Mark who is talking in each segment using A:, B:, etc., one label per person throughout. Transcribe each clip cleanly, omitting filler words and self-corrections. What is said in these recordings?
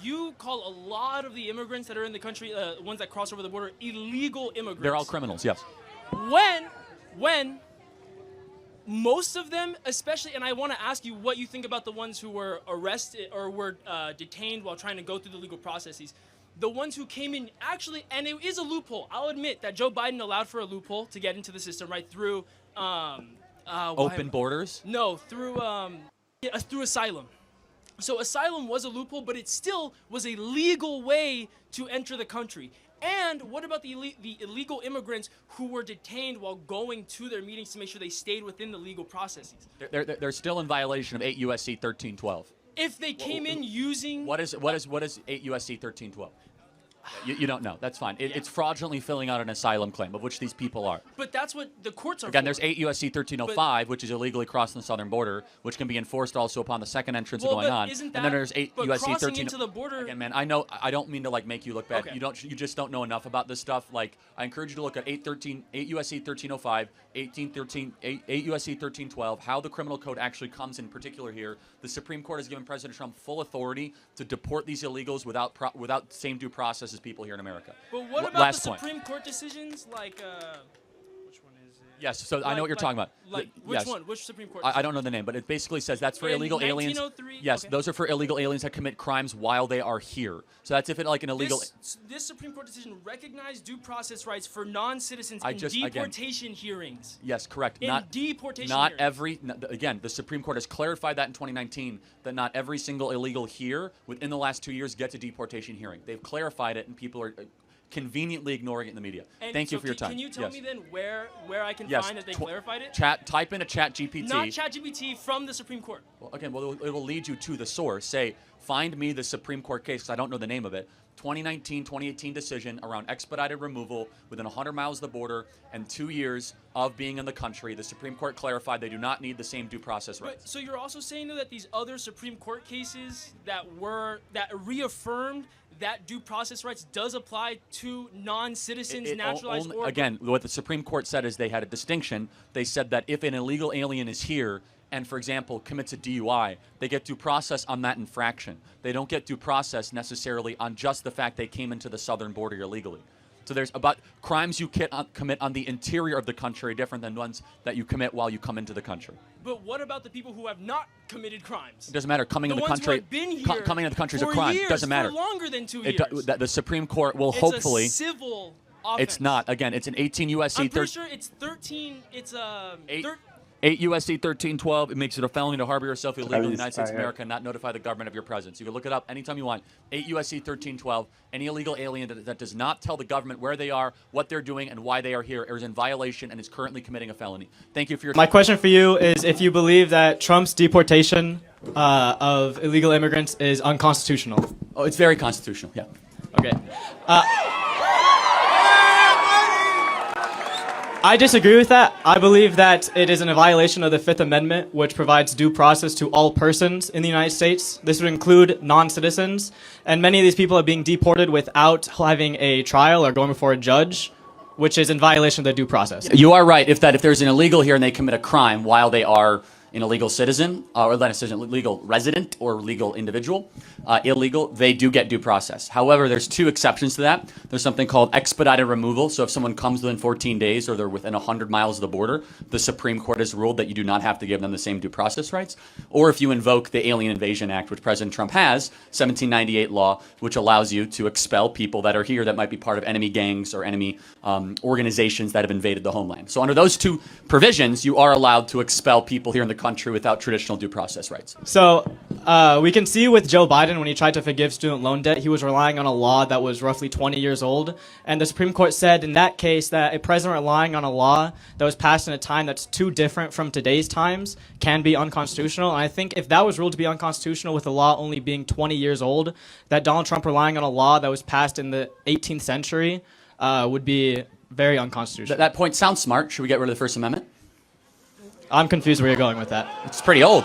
A: you call a lot of the immigrants that are in the country, ones that cross over the border, illegal immigrants.
B: They're all criminals, yes.
A: When most of them, especially, and I want to ask you what you think about the ones who were arrested or were detained while trying to go through the legal processes. The ones who came in, actually, and it is a loophole. I'll admit that Joe Biden allowed for a loophole to get into the system, right, through...
B: Open borders?
A: No, through asylum. So asylum was a loophole, but it still was a legal way to enter the country. And what about the illegal immigrants who were detained while going to their meetings to make sure they stayed within the legal processes?
B: They're still in violation of 8 U.S.C. 1312.
A: If they came in using...
B: What is 8 U.S.C. 1312? You don't know. That's fine. It's fraudulently filling out an asylum claim, of which these people are.
A: But that's what the courts are
B: Again,
A: for.
B: there's 8 U.S.C. 1305, which is illegally crossing the southern border, which can be enforced also upon the second entrance of going on.
A: And
B: then there's 8 U.S.C. 13.
A: Into the border.
B: Again, man, I know. I don't mean to make you look bad.
A: Okay.
B: You just don't know enough about this stuff. I encourage you to look at 8 U.S.C. 1305, 8 U.S.C. 1312, how the criminal code actually comes in particular here. The Supreme Court has given President Trump full authority to deport these illegals without same due process as people here in America.
A: But what about the Supreme Court decisions which one is it?
B: Yes, so I know what you're talking about.
A: Which one? Which Supreme Court?
B: I don't know the name, but it basically says that's for illegal aliens.
A: 1903?
B: Yes,
A: Okay.
B: those are for illegal aliens that commit crimes while they are here. So that's if it an illegal.
A: This Supreme Court decision recognized due process rights for non-citizens in deportation hearings.
B: Yes, correct.
A: Deportation
B: hearings. Again, the Supreme Court has clarified that in 2019 that not every single illegal here within the last 2 years gets a deportation hearing. They've clarified it, and people are conveniently ignoring it in the media. Thank you for your time.
A: Can you tell me then where I can find that they clarified it?
B: Type in a ChatGPT.
A: Not ChatGPT, from the Supreme Court.
B: Well, again, it will lead you to the source. Say, find me the Supreme Court case, because I don't know the name of it. 2019, 2018 decision around expedited removal within 100 miles of the border and 2 years of being in the country. The Supreme Court clarified they do not need the same due process rights.
A: So you're also saying though that these other Supreme Court cases that reaffirmed that due process rights does apply to non-citizens, naturalized or...
B: Again, what the Supreme Court said is they had a distinction. They said that if an illegal alien is here and, for example, commits a DUI, they get due process on that infraction. They don't get due process necessarily on just the fact they came into the southern border illegally. So there's about crimes you commit on the interior of the country different than ones that you commit while you come into the country.
A: But what about the people who have not committed crimes?
B: It doesn't matter. Coming into the country, coming into the country is a crime. It doesn't matter.
A: For longer than 2 years.
B: The Supreme Court will hopefully.
A: It's a civil offense.
B: It's not. Again, it's an 18 U.S.C.
A: I'm pretty sure it's 13. It's
B: 8 U.S.C. 1312, it makes it a felony to harbor yourself illegally in the United States of America and not notify the government of your presence. You can look it up anytime you want. 8 U.S.C. 1312, any illegal alien that does not tell the government where they are, what they're doing, and why they are here is in violation and is currently committing a felony. Thank you for your
C: My question for you is if you believe that Trump's deportation of illegal immigrants is unconstitutional.
B: Oh, it's very constitutional, yeah.
C: Okay. I disagree with that. I believe that it is in a violation of the Fifth Amendment, which provides due process to all persons in the United States. This would include non-citizens, and many of these people are being deported without having a trial or going before a judge, which is in violation of the due process.
B: You are right. If there's an illegal here and they commit a crime while they are an illegal citizen, or not a citizen, legal resident or legal individual, illegal, they do get due process. However, there's two exceptions to that. There's something called expedited removal. So if someone comes within 14 days or they're within 100 miles of the border, the Supreme Court has ruled that you do not have to give them the same due process rights. Or if you invoke the Alien Invasion Act, which President Trump has, 1798 law, which allows you to expel people that are here that might be part of enemy gangs or enemy organizations that have invaded the homeland. So under those two provisions, you are allowed to expel people here in the country without traditional due process rights.
C: So we can see with Joe Biden, when he tried to forgive student loan debt, he was relying on a law that was roughly 20 years old. And the Supreme Court said in that case that a president relying on a law that was passed in a time that's too different from today's times can be unconstitutional. And I think if that was ruled to be unconstitutional with the law only being 20 years old, that Donald Trump relying on a law that was passed in the 18th century would be very unconstitutional.
B: That point sounds smart. Should we get rid of the First Amendment?
C: I'm confused where you're going with that.
B: It's pretty old.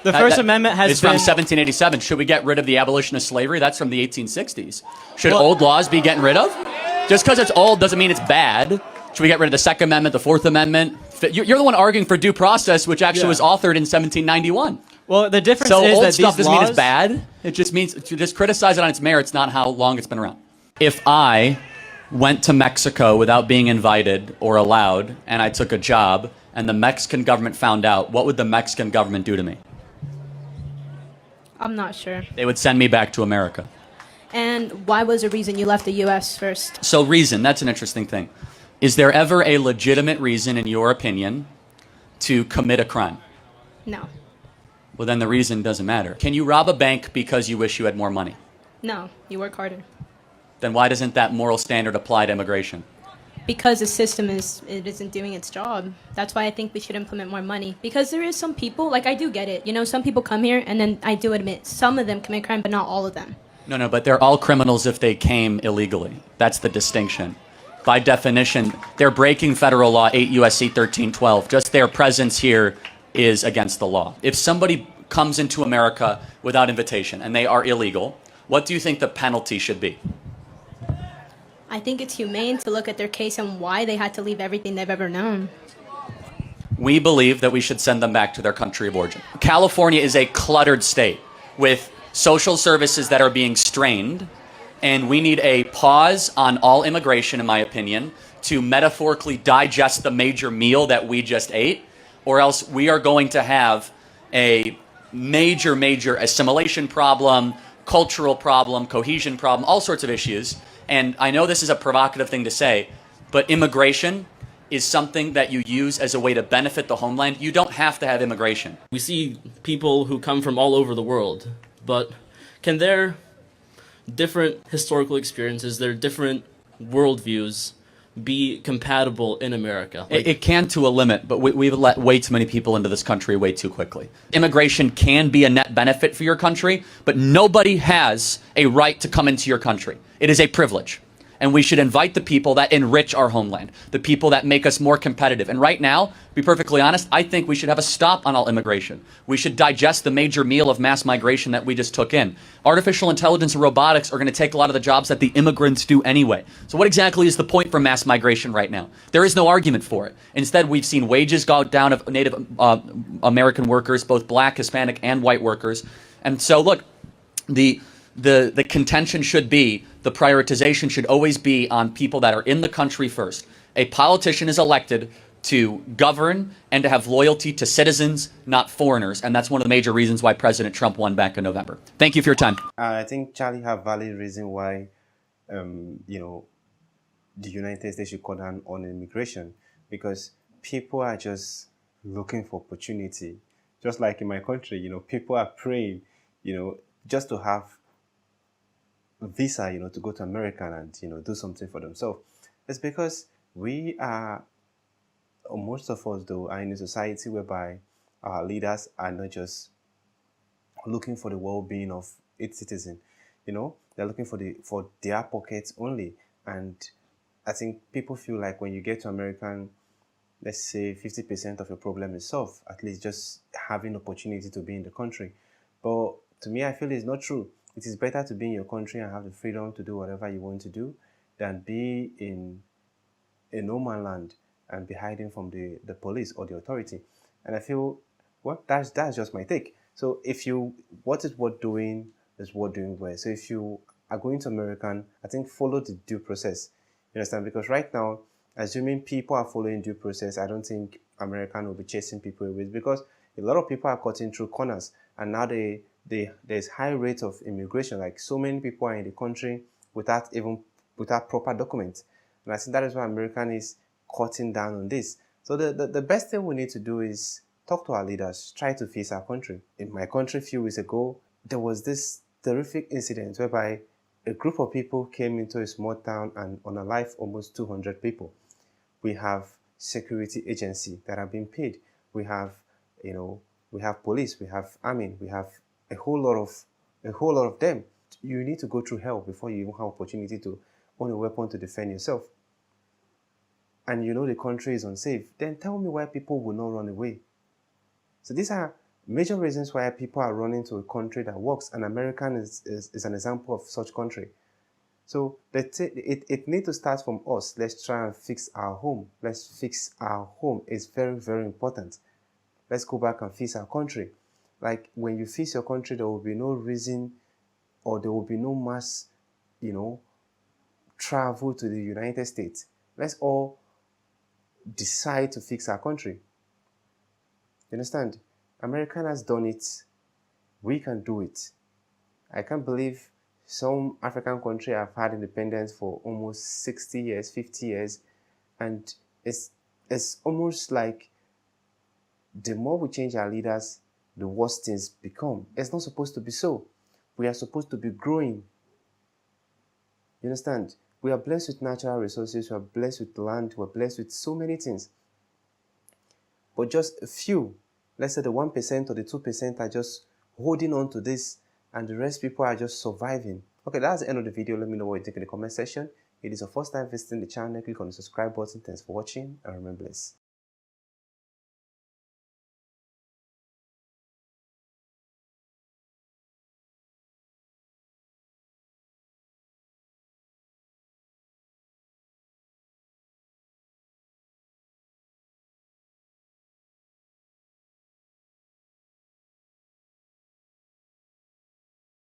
C: The First Amendment has
B: It's from 1787. Should we get rid of the abolition of slavery? That's from the 1860s. Should old laws be getting rid of? Just because it's old doesn't mean it's bad. Should we get rid of the Second Amendment, the Fourth Amendment? You're the one arguing for due process, which actually was authored in 1791.
C: Well, the difference
B: So
C: is
B: old
C: that
B: stuff
C: these
B: doesn't mean
C: laws.
B: it's bad. It just means to just criticize it on its merits, not how long it's been around. If I went to Mexico without being invited or allowed, and I took a job, and the Mexican government found out, what would the Mexican government do to me?
D: I'm not sure.
B: They would send me back to America.
D: And why was the reason you left the U.S. first?
B: So reason, that's an interesting thing. Is there ever a legitimate reason, in your opinion, to commit a crime?
D: No.
B: Well, then the reason doesn't matter. Can you rob a bank because you wish you had more money?
D: No. You work harder.
B: Then why doesn't that moral standard apply to immigration?
D: Because the system isn't doing its job. That's why I think we should implement more money. Because there is some people, like I do get it. You know, some people come here, and then I do admit some of them commit crime, but not all of them.
B: No, but they're all criminals if they came illegally. That's the distinction. By definition, they're breaking federal law 8 U.S.C. 1312. Just their presence here is against the law. If somebody comes into America without invitation and they are illegal, what do you think the penalty should be?
D: I think it's humane to look at their case and why they had to leave everything they've ever known.
B: We believe that we should send them back to their country of origin. California is a cluttered state with social services that are being strained, and we need a pause on all immigration, in my opinion, to metaphorically digest the major meal that we just ate, or else we are going to have a major assimilation problem, cultural problem, cohesion problem, all sorts of issues. And I know this is a provocative thing to say, but immigration is something that you use as a way to benefit the homeland. You don't have to have immigration.
E: We see people who come from all over the world, but can their different historical experiences, their different worldviews be compatible in America?
B: It can to a limit, but we've let way too many people into this country way too quickly. Immigration can be a net benefit for your country, but nobody has a right to come into your country. It is a privilege. And we should invite the people that enrich our homeland, the people that make us more competitive. And right now, to be perfectly honest, I think we should have a stop on all immigration. We should digest the major meal of mass migration that we just took in. Artificial intelligence and robotics are going to take a lot of the jobs that the immigrants do anyway. So what exactly is the point for mass migration right now? There is no argument for it. Instead, we've seen wages go down of Native American workers, both black, Hispanic, and white workers. And so, look, the contention should be, the prioritization should always be on people that are in the country first. A politician is elected to govern and to have loyalty to citizens, not foreigners. And that's one of the major reasons why President Trump won back in November. Thank you for your time.
F: I think Charlie have valid reason why, the United States should cut down on immigration, because people are just looking for opportunity. Just like in my country, people are praying, just to have a visa, to go to America and, do something for themselves. It's because we are, or most of us though, are in a society whereby our leaders are not just looking for the well-being of its citizen. They're looking for their pockets only. And I think people feel like when you get to American, let's say 50% of your problem is solved, at least just having opportunity to be in the country. But to me, I feel it's not true. It is better to be in your country and have the freedom to do whatever you want to do than be in a no man's land and be hiding from the police or the authority. And I feel, well, that's just my take. So what is worth doing is worth doing well. So if you are going to American, I think follow the due process. You understand? Because right now, assuming people are following due process, I don't think American will be chasing people away, because a lot of people are cutting through corners, and now there's high rate of immigration. Like, so many people are in the country without proper documents. And I think that is why American is cutting down on this. So the best thing we need to do is talk to our leaders, try to fix our country. In my country a few weeks ago, there was this terrific incident whereby a group of people came into a small town and unalived almost 200 people. We have security agency that are being paid. We have, we have police, we have army, we have a whole lot of them. You need to go through hell before you even have opportunity to own a weapon to defend yourself. And the country is unsafe. Then tell me why people will not run away. So these are major reasons why people are running to a country that works, and American is an example of such country. So it needs to start from us. Let's try and fix our home. Let's fix our home. It's very, very important. Let's go back and fix our country. Like when you fix your country, there will be no reason, or there will be no mass, travel to the United States. Let's all decide to fix our country. You understand? America has done it. We can do it. I can't believe some African countries have had independence for almost 60 years, 50 years, and it's almost like the more we change our leaders, the worse things become. It's not supposed to be so. We are supposed to be growing. You understand? We are blessed with natural resources, we are blessed with land, we are blessed with so many things. But just a few, let's say the 1% or the 2% are just holding on to this, and the rest people are just surviving. Okay, that's the end of the video. Let me know what you think in the comment section. If it is your first time visiting the channel, click on the subscribe button. Thanks for watching, and remain blessed.